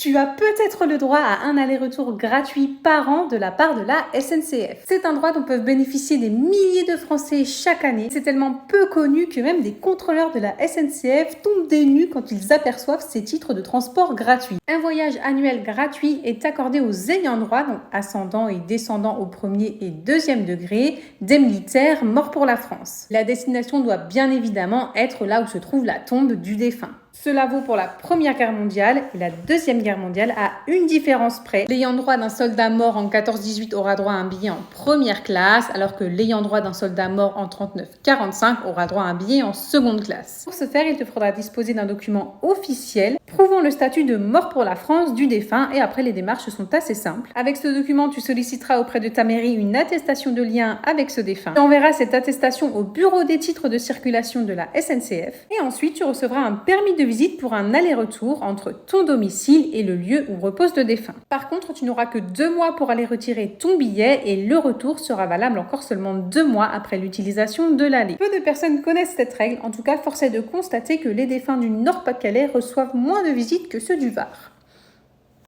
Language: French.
Tu as peut-être le droit à un aller-retour gratuit par an de la part de la SNCF. C'est un droit dont peuvent bénéficier des milliers de Français chaque année. C'est tellement peu connu que même des contrôleurs de la SNCF tombent des nues quand ils aperçoivent ces titres de transport gratuits. Un voyage annuel gratuit est accordé aux ayants droit, donc ascendants et descendants au premier et deuxième degré, des militaires morts pour la France. La destination doit bien évidemment être là où se trouve la tombe du défunt. Cela vaut pour la Première Guerre mondiale et la Deuxième Guerre mondiale à une différence près. L'ayant droit d'un soldat mort en 14-18 aura droit à un billet en première classe, alors que l'ayant droit d'un soldat mort en 39-45 aura droit à un billet en seconde classe. Pour ce faire, il te faudra disposer d'un document officiel prouvant le statut de mort pour la France du défunt et après les démarches sont assez simples. Avec ce document, tu solliciteras auprès de ta mairie une attestation de lien avec ce défunt. Tu enverras cette attestation au bureau des titres de circulation de la SNCF et ensuite tu recevras un permis de visite pour un aller-retour entre ton domicile et le lieu où repose le défunt. Par contre, tu n'auras que 2 mois pour aller retirer ton billet et le retour sera valable encore seulement 2 mois après l'utilisation de l'aller. Peu de personnes connaissent cette règle, en tout cas force est de constater que les défunts du Nord-Pas-de-Calais reçoivent moins de visites que ceux du Var.